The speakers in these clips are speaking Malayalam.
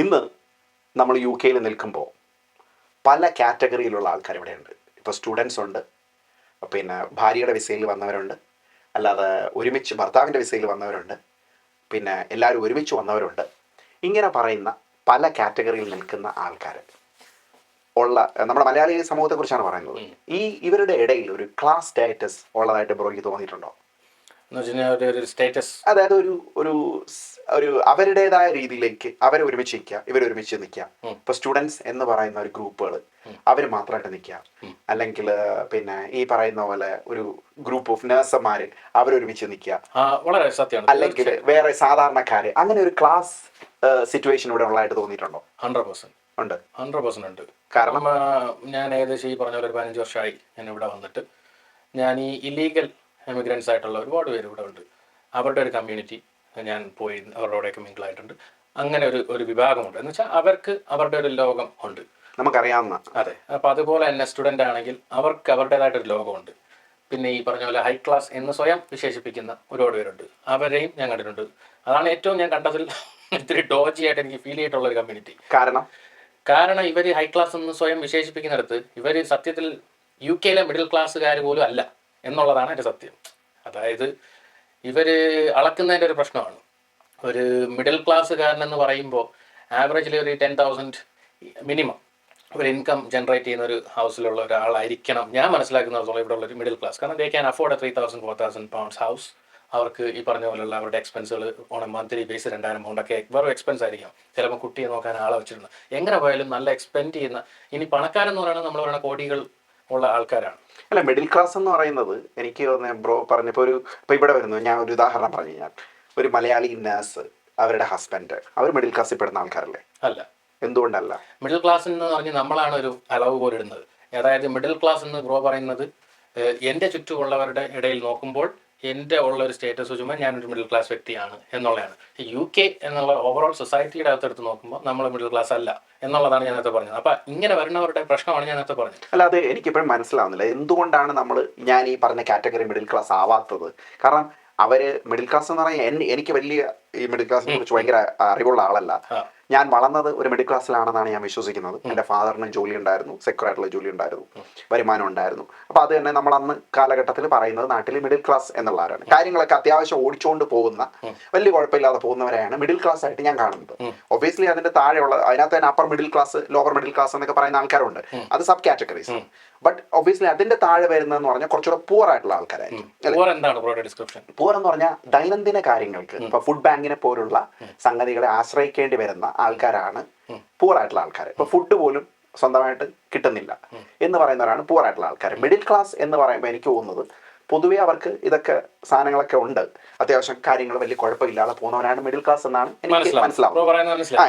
ഇന്ന് നമ്മൾ യു കെയിൽ നിൽക്കുമ്പോൾ പല കാറ്റഗറിയിലുള്ള ആൾക്കാർ ഇവിടെയുണ്ട്. ഇപ്പോൾ സ്റ്റുഡൻസ് ഉണ്ട്, പിന്നെ ഭാര്യയുടെ വിസയിൽ വന്നവരുണ്ട്, അല്ലാതെ ഒരുമിച്ച് ഭർത്താവിൻ്റെ വിസയിൽ വന്നവരുണ്ട്, പിന്നെ എല്ലാവരും ഒരുമിച്ച് വന്നവരുണ്ട്. ഇങ്ങനെ പറയുന്ന പല കാറ്റഗറിയിൽ നിൽക്കുന്ന ആൾക്കാർ ഉള്ള നമ്മുടെ മലയാളി സമൂഹത്തെക്കുറിച്ചാണ് പറയുന്നത്. ഇവരുടെ ഇടയിൽ ഒരു ക്ലാസ് സ്റ്റാറ്റസ് ഉള്ളതായിട്ട് ബ്രോയ്ക്ക് തോന്നിയിട്ടുണ്ടോ? സ്റ്റേറ്റസ്, അതായത് ഒരു ഒരു ഒരു അവരുടേതായ രീതിയിലേക്ക് അവർ ഒരുമിച്ച് നിൽക്കുക, ഇവർ ഒരുമിച്ച് നിൽക്കുക. ഇപ്പൊ സ്റ്റുഡൻസ് എന്ന് പറയുന്ന ഒരു ഗ്രൂപ്പുകൾ അവർ മാത്രമായിട്ട് നിൽക്കുക, അല്ലെങ്കിൽ പിന്നെ ഈ പറയുന്ന പോലെ ഒരു ഗ്രൂപ്പ് ഓഫ് നഴ്സുമാര് അവരൊരുമിച്ച് നിൽക്കുക, വളരെ സത്യമാണ്. അല്ലെങ്കിൽ വേറെ സാധാരണക്കാര്, അങ്ങനെ ഒരു ക്ലാസ് സിറ്റുവേഷൻ ഇവിടെ ഉള്ളതായിട്ട് തോന്നിയിട്ടുണ്ടോ? 100% ഉണ്ട്. 100% ഉണ്ട്. കാരണം ഞാൻ ഏകദേശം ഈ പറഞ്ഞ പോലെ ഒരു 15 വർഷമായി ഞാൻ ഇവിടെ വന്നിട്ട്. ഞാൻ ഈ ഇല്ലീഗൽ എമിഗ്രൻസ് ആയിട്ടുള്ള ഒരുപാട് പേര് ഇവിടെ ഉണ്ട്. അവരുടെ ഒരു കമ്മ്യൂണിറ്റി ഞാൻ പോയി അവരോടൊക്കെ മിങ്കിളായിട്ടുണ്ട്. അങ്ങനെ ഒരു വിഭാഗമുണ്ട്. എന്ന് വെച്ചാൽ അവർക്ക് അവരുടെ ഒരു ലോകം ഉണ്ട്, നമുക്കറിയാവുന്ന. അതെ. അപ്പോൾ അതുപോലെ തന്നെ സ്റ്റുഡൻ്റ് ആണെങ്കിൽ അവർക്ക് അവരുടേതായിട്ടൊരു ലോകമുണ്ട്. പിന്നെ ഈ പറഞ്ഞ പോലെ ഹൈ ക്ലാസ് എന്ന് സ്വയം വിശേഷിപ്പിക്കുന്ന ഒരുപാട് പേരുണ്ട്. അവരെയും ഞാൻ കണ്ടിട്ടുണ്ട്. അതാണ് ഏറ്റവും ഞാൻ കണ്ടതിൽ ഇത്തിരി ഡോജി ആയിട്ട് എനിക്ക് ഫീൽ ചെയ്തിട്ടുള്ള ഒരു കമ്മ്യൂണിറ്റി. കാരണം ഇവർ ഹൈ ക്ലാസ് എന്ന് സ്വയം വിശേഷിപ്പിക്കുന്നിടത്ത് ഇവർ സത്യത്തിൽ യു കെയിലെ മിഡിൽ ക്ലാസ്സുകാർ പോലും അല്ല എന്നുള്ളതാണ് എൻ്റെ സത്യം. അതായത് ഇവർ അളക്കുന്നതിൻ്റെ ഒരു പ്രശ്നമാണ്. ഒരു മിഡിൽ ക്ലാസ്സുകാരനെന്ന് പറയുമ്പോൾ ആവറേജിൽ ഒരു 10,000 മിനിമം ഒരു ഇൻകം ജനറേറ്റ് ചെയ്യുന്ന ഒരു ഹൗസിലുള്ള ഒരാളായിരിക്കണം ഞാൻ മനസ്സിലാക്കുന്നിടത്തോളം ഇവിടെ ഉള്ളൊരു മിഡിൽ ക്ലാസ്. കാരണം they can afford 3,000-4,000 pounds house. അവർക്ക് ഈ പറഞ്ഞ പോലെയുള്ള അവരുടെ എക്സ്പെൻസുകൾ on a monthly base 2,000 pound വെറും എക്സ്പെൻസ് ആയിരിക്കാം. ചിലപ്പോൾ കുട്ടിയെ നോക്കാൻ ആളെ വെച്ചിട്ടുണ്ട്. എങ്ങനെ പോയാലും നല്ല എക്സ്പെൻഡ് ചെയ്യുന്ന, ഇനി പണക്കാരെന്ന് പറയുന്നത് നമ്മൾ പറയുന്ന കോടികൾ ഉള്ള ആൾക്കാരാണ്. അല്ല, മിഡിൽ ക്ലാസ് എന്ന് പറയുന്നത് എനിക്ക് തോന്നുന്നത് ബ്രോ പറഞ്ഞപ്പോൾ ഇപ്പോൾ ഇവിടെ വരുന്നു. ഞാൻ ഒരു ഉദാഹരണം പറഞ്ഞു കഴിഞ്ഞാൽ, ഒരു മലയാളി നഴ്സ്, അവരുടെ ഹസ്ബൻഡ്, അവർ മിഡിൽ ക്ലാസ്സിൽ പെടുന്ന ആൾക്കാരല്ലേ? അല്ല. എന്തുകൊണ്ടല്ല? മിഡിൽ ക്ലാസ് എന്ന് പറഞ്ഞ് നമ്മളാണ് ഒരു അളവ് പോലിടുന്നത്. അതായത് മിഡിൽ ക്ലാസ് എന്ന് ബ്രോ പറയുന്നത് എൻ്റെ ചുറ്റുമുള്ളവരുടെ ഇടയിൽ നോക്കുമ്പോൾ എൻ്റെ ഉള്ള ഒരു സ്റ്റേറ്റസ് വെച്ചുമ്പോൾ ഞാനൊരു മിഡിൽ ക്ലാസ് വ്യക്തിയാണ് എന്നുള്ളതാണ്. യു കെ എന്നുള്ള ഓവറോൾ സൊസൈറ്റിയുടെ അകത്തെടുത്ത് നോക്കുമ്പോൾ നമ്മൾ മിഡിൽ ക്ലാസ് അല്ല എന്നുള്ളതാണ് ഞാൻ നേരത്തെ പറഞ്ഞത്. അപ്പം ഇങ്ങനെ വരുന്നവരുടെ പ്രശ്നമാണ് ഞാൻ നേരത്തെ പറഞ്ഞത്. അല്ല, അത് എനിക്കിപ്പോഴും മനസ്സിലാവുന്നില്ല. എന്തുകൊണ്ടാണ് ഞാൻ ഈ പറഞ്ഞ കാറ്റഗറി മിഡിൽ ക്ലാസ് ആവാത്തത്? കാരണം അവര് മിഡിൽ ക്ലാസ് എന്ന് പറഞ്ഞാൽ എനിക്ക് വലിയ ഈ മിഡിൽ ക്ലാസിനെ കുറിച്ച് ഭയങ്കര അറിവുള്ള ആളല്ല. ഞാൻ വളർന്നത് ഒരു മിഡിൽ ക്ലാസ്സിലാണെന്നാണ് ഞാൻ വിശ്വസിക്കുന്നത്. എൻ്റെ ഫാദറിന് ജോലി ഉണ്ടായിരുന്നു, സെക്യൂർ ആയിട്ടുള്ള ജോലി ഉണ്ടായിരുന്നു, വരുമാനം ഉണ്ടായിരുന്നു. അപ്പോൾ അത് തന്നെ നമ്മൾ അന്ന് കാലഘട്ടത്തിൽ പറയുന്നത് നാട്ടിൽ മിഡിൽ ക്ലാസ് എന്നുള്ളവരാണ്. കാര്യങ്ങളൊക്കെ അത്യാവശ്യം ഓടിച്ചുകൊണ്ട് പോകുന്ന, വലിയ കുഴപ്പമില്ലാതെ പോകുന്നവരെയാണ് മിഡിൽ ക്ലാസ് ആയിട്ട് ഞാൻ കാണുന്നത്. ഒബ്വിയസ്ലി അതിന്റെ താഴെയുള്ള, അതിനകത്ത് തന്നെ upper middle class, lower middle class എന്നൊക്കെ പറയുന്ന ആൾക്കാരുണ്ട്. അത് സബ് കാറ്റഗറീസ്. ബട്ട് ഒബ്വിയസ്ലി അതിന്റെ താഴെ വരുന്നതെന്ന് പറഞ്ഞാൽ കുറച്ചുകൂടെ പൂർ ആയിട്ടുള്ള ആൾക്കാരായിരിക്കും. പൂർ എന്ന് പറഞ്ഞാൽ ദൈനംദിന കാര്യങ്ങൾക്ക്, ഇപ്പൊ ഫുഡ് ബാങ്കിനെ പോലുള്ള സംഗതികളെ ആശ്രയിക്കേണ്ടി വരുന്ന ആൾക്കാരാണ് പൂർ ആയിട്ടുള്ള ആൾക്കാർ. ഇപ്പൊ ഫുഡ് പോലും സ്വന്തമായിട്ട് കിട്ടുന്നില്ല എന്ന് പറയുന്നവരാണ് പൂർ ആയിട്ടുള്ള ആൾക്കാർ. മിഡിൽ ക്ലാസ് എന്ന് പറയുമ്പോൾ എനിക്ക് തോന്നുന്നത് പൊതുവെ അവർക്ക് ഇതൊക്കെ സാധനങ്ങളൊക്കെ ഉണ്ട്, അത്യാവശ്യം കാര്യങ്ങൾ വലിയ കുഴപ്പമില്ലാതെ പോകുന്നവരാണ് മിഡിൽ ക്ലാസ് എന്നാണ് എനിക്ക് മനസ്സിലാവുന്നത്.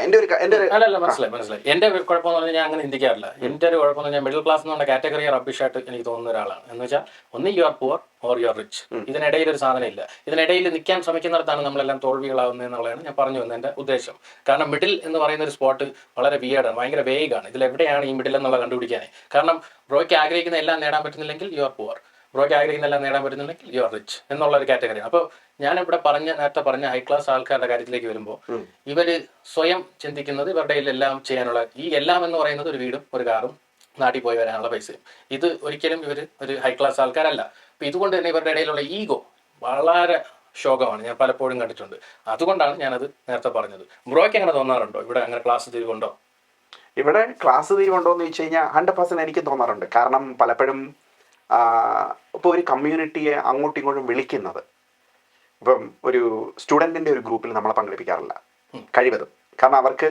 എന്റെ കുഴപ്പം എന്ന് പറഞ്ഞാൽ ഞാൻ അങ്ങനെ ചിന്തിക്കാറില്ല. എന്റെ ഒരു കുഴപ്പം എന്ന് പറഞ്ഞാൽ മിഡിൽ ക്ലാസ് എന്ന് പറഞ്ഞ കാറ്റഗറി റബ്ബിഷായിട്ട് എനിക്ക് തോന്നുന്ന ഒരാളാണ്. എന്ന് വെച്ചാൽ ഒന്ന് you are poor or you are rich. ഇതിനിടയിൽ ഒരു സാധനം ഇല്ല. ഇതിനിടയിൽ നിൽക്കാൻ ശ്രമിക്കുന്നിടത്താണ് നമ്മളെല്ലാം തോൽവികളാവുന്നത് എന്നുള്ളതാണ് ഞാൻ പറഞ്ഞു വന്നത് എൻ്റെ ഉദ്ദേശം. കാരണം മിഡിൽ എന്ന് പറയുന്ന ഒരു സ്പോട്ട് വളരെ വിയേർഡാണ്, ഭയങ്കര വേഗാണ്. ഇതിലെവിടെയാണ് ഈ മിഡിൽ എന്നുള്ള കണ്ടുപിടിക്കാനേ. കാരണം ബ്രോയ്ക്ക് ആഗ്രഹിക്കുന്ന എല്ലാം നേടാൻ പറ്റുന്നില്ലെങ്കിൽ യു ആർ പുവർ, ബ്രോയ്ക്ക് ആഗ്രഹിക്കുന്ന എല്ലാം നേടാൻ പറ്റുന്നുണ്ടെങ്കിൽ യു ആർ റിച്ച് എന്നുള്ള ഒരു കാറ്റഗറിയാണ്. അപ്പോൾ ഞാനിവിടെ നേരത്തെ പറഞ്ഞ ഹൈ ക്ലാസ് ആൾക്കാരുടെ കാര്യത്തിലേക്ക് വരുമ്പോൾ ഇവർ സ്വയം ചിന്തിക്കുന്നത് ഇവരുടെ എല്ലാം ചെയ്യാനുള്ള, ഈ എല്ലാം എന്ന് പറയുന്നത് ഒരു വീടും ഒരു കാറും നാട്ടിൽ പോയി വരാനുള്ള പൈസയും. ഇത് ഒരിക്കലും ഇവർ ഒരു ഹൈ ക്ലാസ് ആൾക്കാരല്ല. അപ്പം ഇതുകൊണ്ട് തന്നെ ഇവരുടെ ഇടയിലുള്ള ഈഗോ വളരെ ശോകമാണ്, ഞാൻ പലപ്പോഴും കണ്ടിട്ടുണ്ട്. അതുകൊണ്ടാണ് ഞാനത് നേരത്തെ പറഞ്ഞത്. ബ്രോയ്ക്ക് അങ്ങനെ തോന്നാറുണ്ടോ ഇവിടെ അങ്ങനെ ക്ലാസ് തിരിവുണ്ടോ? ഇവിടെ ക്ലാസ് തിരിവുണ്ടോ എന്ന് ചോദിച്ചു കഴിഞ്ഞാൽ 100% എനിക്ക് തോന്നാറുണ്ട്. കാരണം പലപ്പോഴും ഇപ്പോൾ ഒരു കമ്മ്യൂണിറ്റിയെ അങ്ങോട്ടും ഇങ്ങോട്ടും വിളിക്കുന്നത്, ഇപ്പം ഒരു സ്റ്റുഡൻറ്റിൻ്റെ ഒരു ഗ്രൂപ്പിൽ നമ്മളെ പങ്കെടുപ്പിക്കാറില്ല കഴിവതും. കാരണം അവർക്ക്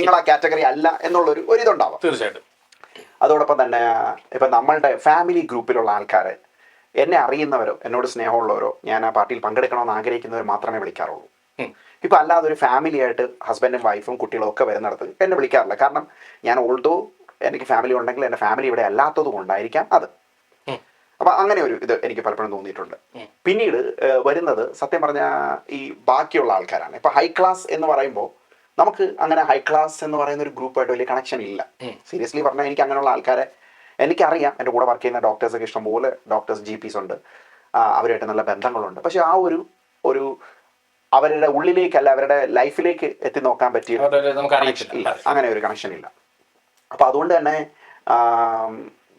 നിങ്ങൾ ആ കാറ്റഗറി അല്ല എന്നുള്ളൊരു ഇതുണ്ടാവാം. തീർച്ചയായിട്ടും. അതോടൊപ്പം തന്നെ ഇപ്പം നമ്മളുടെ ഫാമിലി ഗ്രൂപ്പിലുള്ള ആൾക്കാർ, എന്നെ അറിയുന്നവരോ എന്നോട് സ്നേഹമുള്ളവരോ ഞാൻ ആ പാർട്ടിയിൽ പങ്കെടുക്കണമെന്ന് ആഗ്രഹിക്കുന്നവർ മാത്രമേ വിളിക്കാറുള്ളൂ. ഇപ്പം അല്ലാതെ ഒരു ഫാമിലി ആയിട്ട് ഹസ്ബൻഡും വൈഫും കുട്ടികളും ഒക്കെ വരുന്നിടത്ത് എന്നെ വിളിക്കാറില്ല. കാരണം ഞാൻ ഓൾദോ എനിക്ക് ഫാമിലി ഉണ്ടെങ്കിൽ എൻ്റെ ഫാമിലി ഇവിടെ അല്ലാത്തത് കൊണ്ടായിരിക്കാം അത്. അപ്പം അങ്ങനെ ഒരു ഇത് എനിക്ക് പലപ്പോഴും തോന്നിയിട്ടുണ്ട്. പിന്നീട് വരുന്നത് സത്യം പറഞ്ഞാൽ ഈ ബാക്കിയുള്ള ആൾക്കാരാണ്. ഇപ്പം ഹൈ ക്ലാസ് എന്ന് പറയുമ്പോൾ നമുക്ക് അങ്ങനെ ഹൈ ക്ലാസ് എന്ന് പറയുന്ന ഒരു ഗ്രൂപ്പായിട്ട് വലിയ കണക്ഷൻ ഇല്ല. സീരിയസ്ലി പറഞ്ഞാൽ എനിക്ക് അങ്ങനെയുള്ള ആൾക്കാരെ എനിക്കറിയാം. എൻ്റെ കൂടെ വർക്ക് ചെയ്യുന്ന ഡോക്ടേഴ്സൊക്കെ ഇഷ്ടംപോലെ ഡോക്ടേഴ്സ് GPs ഉണ്ട്, അവരുമായിട്ട് നല്ല ബന്ധങ്ങളുണ്ട്. പക്ഷെ ആ ഒരു അവരുടെ ഉള്ളിലേക്കല്ല അവരുടെ ലൈഫിലേക്ക് എത്തി നോക്കാൻ പറ്റിയ നമുക്ക് കണക്ഷൻ ഇല്ല, അറിയത്തില്ല. അങ്ങനെ ഒരു കണക്ഷൻ ഇല്ല. അപ്പൊ അതുകൊണ്ട് തന്നെ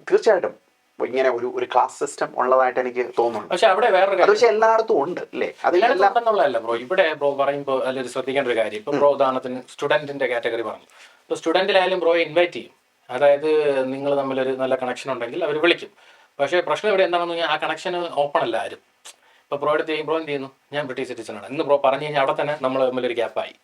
തീർച്ചയായിട്ടും ഇങ്ങനെ ഒരു ക്ലാസ് സിസ്റ്റം ഉള്ളതായിട്ട് എനിക്ക് തോന്നുന്നുണ്ട്. പക്ഷെ അവിടെ വേറൊരു അത് പക്ഷെ എല്ലായിടത്തും ഉണ്ട് അല്ലേ? അത് എല്ലാം ഉണ്ടെന്നുള്ളതല്ല ബ്രോ. ഇവിടെ ബ്രോ പറയുമ്പോൾ അതിലൊരു ശ്രദ്ധിക്കേണ്ട ഒരു കാര്യം, ഇപ്പൊ ബ്രോ ഉദാഹരണത്തിന് സ്റ്റുഡന്റിന്റെ കാറ്റഗറി പറഞ്ഞു. ഇപ്പൊ സ്റ്റുഡന്റിലായാലും ബ്രോയെ ഇൻവൈറ്റ് ചെയ്യും, അതായത് നിങ്ങൾ തമ്മിലൊരു നല്ല കണക്ഷൻ ഉണ്ടെങ്കിൽ അവർ വിളിക്കും. പക്ഷേ പ്രശ്നം ഇവിടെ എന്താണെന്ന് പറഞ്ഞാൽ ആ കണക്ഷൻ ഓപ്പൺ അല്ല ആരും. ഇപ്പൊ ബ്രോ എടുത്ത് ബ്രോ എന്ത് ചെയ്യുന്നു, ഞാൻ ബ്രിട്ടീഷ് സിറ്റിസണാണ് എന്ന് ബ്രോ പറഞ്ഞു കഴിഞ്ഞാൽ അവിടെ തന്നെ നമ്മൾ തമ്മിലൊരു ഗ്യാപ്പായി.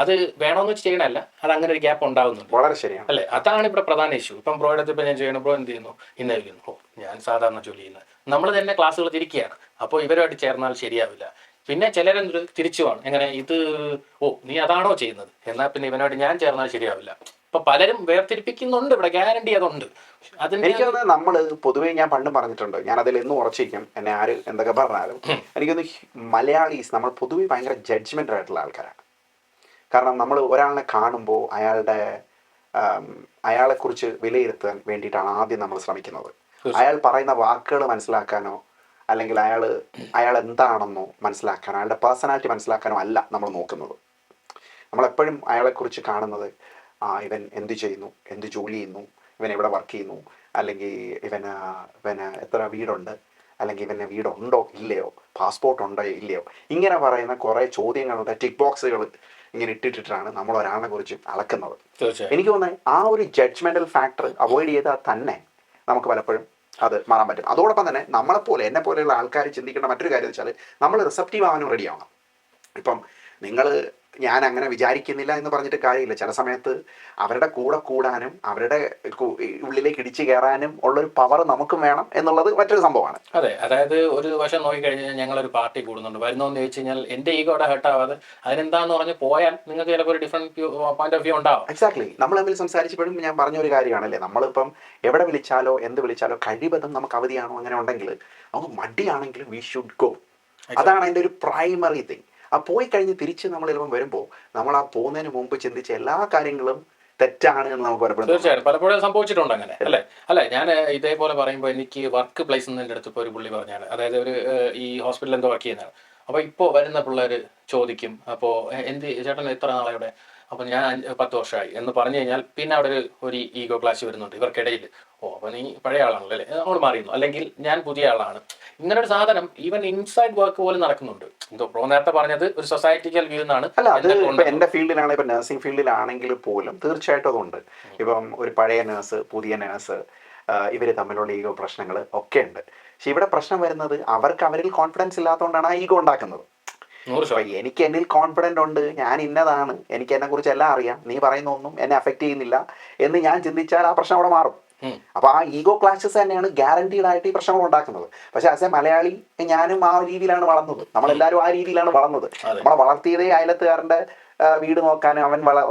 അത് വേണമെന്ന് വെച്ച് ചെയ്യണമല്ല, അത് അങ്ങനെ ഒരു ഗ്യാപ്പ് ഉണ്ടാകുന്നുണ്ട്. വളരെ ശരിയാണ് അല്ലേ? അതാണ് ഇവിടെ പ്രധാന ഇഷ്യൂ. ഇപ്പം ബ്രോ എടുത്ത് ഇപ്പം ഞാൻ ചെയ്യണം, ബ്രോ എന്ത് ചെയ്യുന്നു, ഇന്ന് കഴിക്കുന്നു, ഓ ഞാൻ സാധാരണ ജോലി ചെയ്യുന്നത്, നമ്മൾ തന്നെ ക്ലാസ്സുകൾ തിരിക്കുകയാണ്. അപ്പോൾ ഇവരുമായിട്ട് ചേർന്നാൽ ശരിയാവില്ല. പിന്നെ ചിലരെന്ത് തിരിച്ചുമാണ്, എങ്ങനെ ഇത്, ഓ നീ അതാണോ ചെയ്യുന്നത്, എന്നാൽ പിന്നെ ഇവനായിട്ട് ഞാൻ ചേർന്നാൽ ശരിയാവില്ല. ഇപ്പൊ പലരും വേർതിരിപ്പിക്കുന്നുണ്ട് ഇവിടെ, ഗ്യാരണ്ടി അതുണ്ട്. എനിക്ക് തോന്നുന്നത് നമ്മൾ പൊതുവേ, ഞാൻ പണ്ട് പറഞ്ഞിട്ടുണ്ട്, ഞാൻ അതിൽ എന്നും ഉറച്ചിരിക്കും, എന്നെ ആര് എന്തൊക്കെ പറഞ്ഞാലും എനിക്കൊന്ന് മലയാളീസ് നമ്മൾ പൊതുവെ ഭയങ്കര ജഡ്ജ്മെന്റ് ആയിട്ടുള്ള ആൾക്കാരാണ്. കാരണം നമ്മൾ ഒരാളിനെ കാണുമ്പോൾ അയാളെക്കുറിച്ച് വിലയിരുത്താൻ വേണ്ടിയിട്ടാണ് ആദ്യം നമ്മൾ ശ്രമിക്കുന്നത്. അയാൾ പറയുന്ന വാക്കുകൾ മനസ്സിലാക്കാനോ അല്ലെങ്കിൽ അയാൾ എന്താണെന്നോ മനസ്സിലാക്കാനോ അയാളുടെ പേഴ്സണാലിറ്റി മനസ്സിലാക്കാനോ അല്ല നമ്മൾ നോക്കുന്നത്. നമ്മളെപ്പോഴും അയാളെക്കുറിച്ച് കാണുന്നത് ഇവൻ എന്ത് ചെയ്യുന്നു, എന്ത് ജോലി ചെയ്യുന്നു, ഇവൻ എവിടെ വർക്ക് ചെയ്യുന്നു, അല്ലെങ്കിൽ ഇവന് എത്ര വീടുണ്ട്, അല്ലെങ്കിൽ ഇവന് വീടുണ്ടോ ഇല്ലയോ, പാസ്പോർട്ട് ഉണ്ടോ ഇല്ലയോ, ഇങ്ങനെ പറയുന്ന കുറേ ചോദ്യങ്ങളുടെ ടിക്ക് ബോക്സുകൾ ഇങ്ങനെ ഇട്ടിട്ടാണ് നമ്മൾ ഒരാളെ കുറിച്ച് അളക്കുന്നത്. എനിക്ക് തോന്നുന്നത് ആ ഒരു ജഡ്ജ്മെന്റൽ ഫാക്ടർ അവോയ്ഡ് ചെയ്താൽ തന്നെ നമുക്ക് പലപ്പോഴും അത് മാറാൻ പറ്റും. അതോടൊപ്പം തന്നെ നമ്മളെപ്പോലെ എന്നെ പോലെയുള്ള ആൾക്കാർ ചിന്തിക്കേണ്ട മറ്റൊരു കാര്യം വെച്ചാൽ നമ്മൾ റിസപ്റ്റീവ് ആവാനും റെഡി ആവണം. ഇപ്പം ഞാൻ അങ്ങനെ വിചാരിക്കുന്നില്ല എന്ന് പറഞ്ഞിട്ട് കാര്യമില്ല. ചില സമയത്ത് അവരുടെ കൂടെ കൂടാനും അവരുടെ ഉള്ളിലേക്ക് ഇടിച്ചു കയറാനും ഉള്ളൊരു പവർ നമുക്കും വേണം എന്നുള്ളത് മറ്റൊരു സംഭവമാണ്. അതെ, അതായത് ഒരു വശം നോക്കിക്കഴിഞ്ഞാൽ ഞങ്ങളൊരു പാർട്ടി കൂടുന്നുണ്ട്, വരുന്നോന്ന് ചോദിച്ചു കഴിഞ്ഞാൽ എൻ്റെ ഈഗോടെ ഹേർട്ടാവാതെ അതിനെന്താന്ന് പറഞ്ഞ് പോയാൽ നിങ്ങൾക്ക് ചിലപ്പോൾ ഒരു ഡിഫറെന്റ് പോയിന്റ് ഓഫ് വ്യൂ ഉണ്ടാവും. എക്സാക്ട്ലി. നമ്മൾ തമ്മിൽ സംസാരിച്ചപ്പോഴും ഞാൻ പറഞ്ഞൊരു കാര്യമാണല്ലേ, നമ്മളിപ്പം എവിടെ വിളിച്ചാലോ എന്ത് വിളിച്ചാലോ കഴിവതും നമുക്ക് അവധിയാണോ അങ്ങനെ ഉണ്ടെങ്കിൽ നമുക്ക് മടിയാണെങ്കിലും വി ഷുഡ് ഗോ. അതാണ് അതിൻ്റെ ഒരു പ്രൈമറി തിങ്. ആ പോയി കഴിഞ്ഞ് തിരിച്ച് നമ്മൾ ചിലപ്പം വരുമ്പോൾ നമ്മൾ ആ പോകുന്നതിന് മുമ്പ് ചിന്തിച്ച എല്ലാ കാര്യങ്ങളും തെറ്റാണ് എന്ന് നമുക്ക് പലപ്പോഴും. തീർച്ചയായും പലപ്പോഴും സംഭവിച്ചിട്ടുണ്ട് അങ്ങനെ. അല്ലേ ഞാൻ ഇതേപോലെ പറയുമ്പോൾ എനിക്ക് വർക്ക് പ്ലേസിൽ നിന്ന് എൻ്റെ അടുത്ത് ഇപ്പോൾ ഒരു പുള്ളി പറഞ്ഞാണ്, അതായത് ഒരു ഈ ഹോസ്പിറ്റലിൽ എന്തോ വർക്ക് ചെയ്യുന്നതാണ്. അപ്പോൾ ഇപ്പോൾ വരുന്ന പിള്ളേർ ചോദിക്കും, അപ്പോൾ എന്ത് ചേട്ടൻ എത്ര നാളെ ഇവിടെ, അപ്പോൾ ഞാൻ 10 വർഷമായി എന്ന് പറഞ്ഞു കഴിഞ്ഞാൽ പിന്നെ അവിടെ ഒരു ഈഗോ ക്ലാഷ് വരുന്നുണ്ട് ഇവർക്കിടയിൽ. ഓ അപ്പോൾ നീ പഴയ ആളാണല്ലോ അല്ലേ, അങ്ങോട്ട് മാറിയുന്നു, അല്ലെങ്കിൽ ഞാൻ പുതിയ ആളാണ്. ഇങ്ങനെ ഒരു സാധനം ഈവൻ ഇൻസൈഡ് വർക്ക് പോലും നടക്കുന്നുണ്ട്. എന്തോ പ്രോ നേരത്തെ പറഞ്ഞത് ഒരു സൊസൈറ്റിക്കൽ വ്യൂ എന്നാണ്. അല്ല, അത് ഇപ്പം എൻ്റെ ഫീൽഡിലാണ്, ഇപ്പം നഴ്സിംഗ് ഫീൽഡിലാണെങ്കിൽ പോലും തീർച്ചയായിട്ടും അതുണ്ട്. ഇപ്പം ഒരു പഴയ നേഴ്സ്, പുതിയ നേഴ്സ്, ഇവർ തമ്മിലുള്ള ഈഗോ പ്രശ്നങ്ങൾ ഒക്കെ ഉണ്ട്. പക്ഷെ ഇവിടെ പ്രശ്നം വരുന്നത് അവരിൽ കോൺഫിഡൻസ് ഇല്ലാത്തതുകൊണ്ടാണ് ആ ഈഗോ ഉണ്ടാക്കുന്നത്. എനിക്ക് എന്നിൽ കോൺഫിഡൻ്റ് ഉണ്ട്, ഞാൻ ഇന്നതാണ്, എനിക്ക് എന്നെ കുറിച്ച് എല്ലാം അറിയാം, നീ പറയുന്ന ഒന്നും എന്നെ അഫക്റ്റ് ചെയ്യുന്നില്ല എന്ന് ഞാൻ ചിന്തിച്ചാൽ ആ പ്രശ്നം അവിടെ മാറും. അപ്പൊ ആ ഈഗോ ക്ലാഷസ് തന്നെയാണ് ഗ്യാരണ്ടീഡ് ആയിട്ട് ഈ പ്രശ്നങ്ങൾ ഉണ്ടാക്കുന്നത്. പക്ഷെ ആസ് എ മലയാളി ഞാനും ആ രീതിയിലാണ് വളർന്നത്, നമ്മളെല്ലാവരും ആ രീതിയിലാണ് വളർന്നത്. നമ്മളെ വളർത്തിയതേ അയലത്തുകാരന്റെ വീട് നോക്കാനും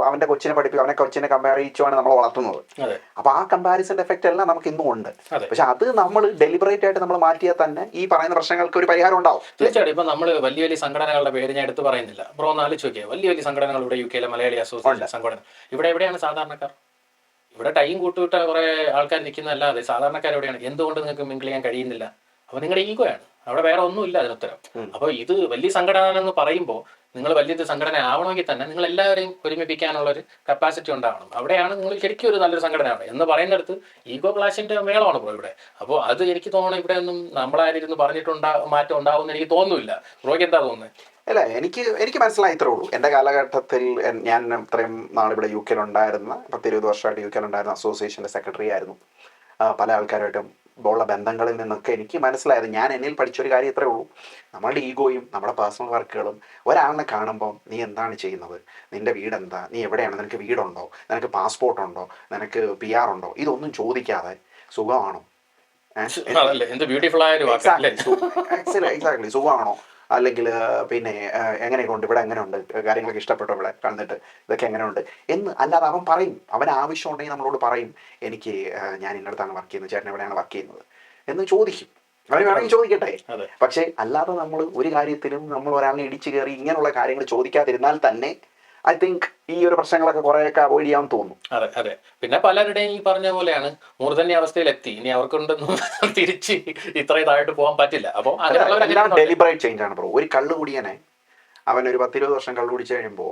അവന്റെ കൊച്ചിനെ പഠിപ്പിക്കും, അവനെ കൊച്ചിനെ കമ്പയർ ചെയ്യിച്ചുമാണ് നമ്മൾ വളർത്തുന്നത്. അപ്പൊ ആ കമ്പാരിസന്റെ എഫക്റ്റ് എല്ലാം നമുക്ക് ഇന്നും ഉണ്ട്. പക്ഷെ അത് നമ്മൾ ഡെലിബറേറ്റ് ആയിട്ട് നമ്മൾ മാറ്റിയാൽ തന്നെ ഈ പറയുന്ന പ്രശ്നങ്ങൾക്ക് ഒരു പരിഹാരം ഉണ്ടാവും. തീർച്ചയായിട്ടും. ഇപ്പൊ നമ്മൾ വലിയ വലിയ സംഘടനകളുടെ പേര് ഞാൻ എടുത്ത് പറയുന്നില്ല, ബ്രോ ഒന്ന് ആലോചിച്ച് നോക്കിയാൽ വലിയ വലിയ സംഘടനകൾ ഇവിടെ UK മലയാളി അസോസിയേഷൻ സംഘടന, ഇവിടെ എവിടെയാണ് സാധാരണക്കാർ? ഇവിടെ ടൈം കൂട്ടുവിട്ട കുറെ ആൾക്കാർ നിൽക്കുന്നതല്ലാതെ സാധാരണക്കാർ എവിടെയാണ്? എന്തുകൊണ്ട് നിങ്ങൾക്ക് മിങ്കിൾ ചെയ്യാൻ കഴിയുന്നില്ല? അപ്പൊ നിങ്ങളുടെ ഈഗോയാണ്, അവിടെ വേറെ ഒന്നുമില്ല അതിനുത്തരം. അപ്പോൾ ഇത് വലിയ സംഘടന എന്ന് പറയുമ്പോൾ നിങ്ങൾ വലിയൊരു സംഘടന ആവണമെങ്കിൽ തന്നെ നിങ്ങൾ എല്ലാവരെയും ഒരുമിപ്പിക്കാനുള്ള ഒരു കപ്പാസിറ്റി ഉണ്ടാവണം. അവിടെയാണ് നിങ്ങൾ ശരിക്കും ഒരു നല്ലൊരു സംഘടനയാണ് എന്ന് പറയുന്നിടത്ത് ഈഗോ ക്ലാഷിന്റെ മേളമാണ് ഇപ്പോൾ ഇവിടെ. അപ്പോൾ അത് എനിക്ക് തോന്നുന്നു ഇവിടെ ഒന്നും നമ്മളായിരുന്നു മാറ്റം ഉണ്ടാവും എന്ന് എനിക്ക് തോന്നുന്നില്ല. ബ്രോയ്ക്ക് എന്താ തോന്നുന്നത്? അല്ല, എനിക്ക് മനസ്സിലായി ഇത്രേ ഉള്ളൂ. എൻ്റെ കാലഘട്ടത്തിൽ ഞാൻ ഇത്രയും നാളിവിടെ UK ഉണ്ടായിരുന്ന 10-20 വർഷമായിട്ട് UK ഉണ്ടായിരുന്ന അസോസിയേഷൻ്റെ സെക്രട്ടറി ആയിരുന്നു. പല ആൾക്കാരുമായിട്ടും ഉള്ള ബന്ധങ്ങളിൽ നിന്നൊക്കെ എനിക്ക് മനസ്സിലായത്, ഞാൻ എന്നിൽ പഠിച്ചൊരു കാര്യം ഇത്രേ ഉള്ളൂ. നമ്മളുടെ ഈഗോയും നമ്മുടെ പേഴ്സണൽ വർക്കുകളും ഒരാളിനെ കാണുമ്പോൾ നീ എന്താണ് ചെയ്യുന്നത്, നിൻ്റെ വീടെന്താ, നീ എവിടെയാണ്, നിനക്ക് വീടുണ്ടോ, നിനക്ക് പാസ്പോർട്ട് ഉണ്ടോ, നിനക്ക് PR ഉണ്ടോ, ഇതൊന്നും ചോദിക്കാതെ സുഖമാണോ, എക്സാക്ട്ലി സുഖമാണോ, അല്ലെങ്കിൽ പിന്നെ എങ്ങനെയൊക്കെ ഉണ്ട്, ഇവിടെ എങ്ങനെയുണ്ട്, കാര്യങ്ങളൊക്കെ ഇഷ്ടപ്പെട്ടോ, ഇവിടെ കണ്ടിട്ട് ഇതൊക്കെ എങ്ങനെയുണ്ട് എന്ന് അല്ലാതെ അവൻ പറയും. അവൻ ആവശ്യം ഉണ്ടെങ്കിൽ നമ്മളോട് പറയും, എനിക്ക് ഞാൻ ഇന്നടത്താണ് വർക്ക് ചെയ്യുന്നത്, ചേട്ടൻ എവിടെയാണ് വർക്ക് ചെയ്യുന്നത് എന്ന് ചോദിക്കും. അവന് വേണമെങ്കിൽ ചോദിക്കട്ടെ. പക്ഷേ അല്ലാതെ നമ്മൾ ഒരു കാര്യത്തിലും നമ്മൾ ഒരാളിനെ ഇടിച്ചു കയറി ഇങ്ങനെയുള്ള കാര്യങ്ങൾ ചോദിക്കാതിരുന്നാൽ തന്നെ ഐ തിങ്ക് ഈ ഒരു പ്രശ്നങ്ങളൊക്കെ കുറേയൊക്കെ അവോയ്ഡ് ചെയ്യാൻ തോന്നും. അതെ. പിന്നെ പലരുടെയും ഈ പറഞ്ഞ പോലെയാണ് മൂർധന്യ അവസ്ഥയിലെത്തി, ഇനി അവർക്കൊണ്ടൊന്നും തിരിച്ച് ഇത്ര ഇതായിട്ട് പോകാൻ പറ്റില്ല. അപ്പോൾ ഡെലിബറേറ്റ് ചേഞ്ച് ആണ് ബ്രോ. ഒരു കള്ളുകുടിയനെ അവൻ ഒരു 10-20 വർഷം കള്ളു കുടിച്ച് കഴിയുമ്പോൾ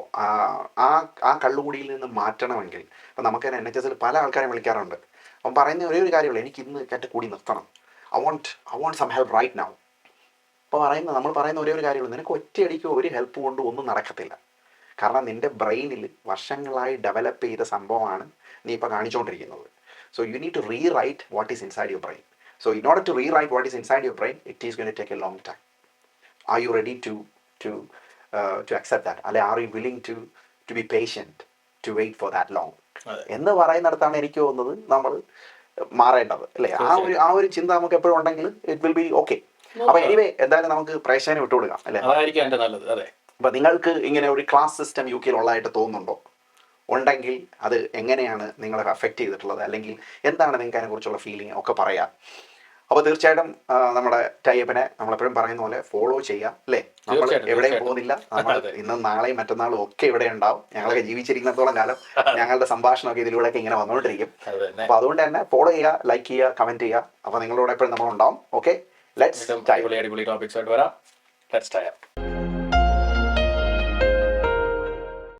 ആ ആ കള്ളുകുടിയിൽ നിന്ന് മാറ്റണമെങ്കിൽ ഇപ്പം നമുക്ക് തന്നെ NHS പല ആൾക്കാരും വിളിക്കാറുണ്ട്. അവൻ പറയുന്ന ഒരേ ഒരു കാര്യമുള്ളൂ, എനിക്ക് ഇന്ന് എൻ്റെ കൂടി നിർത്തണം, I want some help right now. അപ്പോൾ നമ്മൾ പറയുന്ന ഒരേ ഒരു കാര്യമുള്ളൂ, നിനക്ക് ഒറ്റയടിക്ക് ഒരു ഹെൽപ്പ് കൊണ്ട് ഒന്നും നടക്കത്തില്ല. കാരണം നിൻ്റെ ബ്രെയിനിൽ വർഷങ്ങളായി ഡെവലപ്പ് ചെയ്ത സംഭവമാണ് നീ ഇപ്പോൾ കാണിച്ചുകൊണ്ടിരിക്കുന്നത്. So you need to rewrite what is inside your brain. So in order to rewrite what is inside your brain, it is going to take a long time. Are you ready to accept that? അല്ലെ are you willing to be patient to wait for that long എന്ന് പറയുന്നിടത്താണ് എനിക്ക് തോന്നുന്നത് നമ്മൾ മാറേണ്ടത്, അല്ലേ? ആ ഒരു ചിന്ത നമുക്ക് എപ്പോഴും ഉണ്ടെങ്കിൽ ഇറ്റ് വിൽ ബി ഓക്കെ. അപ്പൊ എനിവേ എന്തായാലും നമുക്ക് പ്രേക്ഷകനെ വിട്ടുകൊടുക്കാം, അല്ലേ? അതായിരിക്കും എൻ്റെ നല്ലത്. അതെ. അപ്പൊ നിങ്ങൾക്ക് ഇങ്ങനെ ഒരു ക്ലാസ് സിസ്റ്റം UK ഉള്ളതായിട്ട് തോന്നുന്നുണ്ടോ? ഉണ്ടെങ്കിൽ അത് എങ്ങനെയാണ് നിങ്ങളെ അഫക്റ്റ് ചെയ്തിട്ടുള്ളത്, അല്ലെങ്കിൽ എന്താണ് നിങ്ങൾക്ക് അതിനെക്കുറിച്ചുള്ള ഫീലിംഗ് ഒക്കെ പറയാം. അപ്പോൾ തീർച്ചയായിട്ടും നമ്മുടെ ടൈപ്പിനെ നമ്മളെപ്പോഴും പറയുന്ന പോലെ ഫോളോ ചെയ്യാം, അല്ലേ? നമ്മൾ എവിടെയും പോകുന്നില്ല. നമ്മൾ ഇന്നും നാളെയും മറ്റന്നാളും ഒക്കെ ഇവിടെ ഉണ്ടാവും. ഞങ്ങളൊക്കെ ജീവിച്ചിരിക്കുന്നിടത്തോളം കാലം ഞങ്ങളുടെ സംഭാഷണമൊക്കെ ഇതിലൂടെയൊക്കെ ഇങ്ങനെ വന്നുകൊണ്ടിരിക്കും. അപ്പോൾ അതുകൊണ്ട് തന്നെ ഫോളോ ചെയ്യുക, ലൈക്ക് ചെയ്യുക, കമന്റ് ചെയ്യുക. അപ്പോൾ നിങ്ങളോട് എപ്പോഴും നമ്മളുണ്ടാവും. ഓക്കെ, ലെറ്റ്സ് അടിപൊളി ടോപ്പിക്സ് ആയിട്ട് വരാം. Let's tie.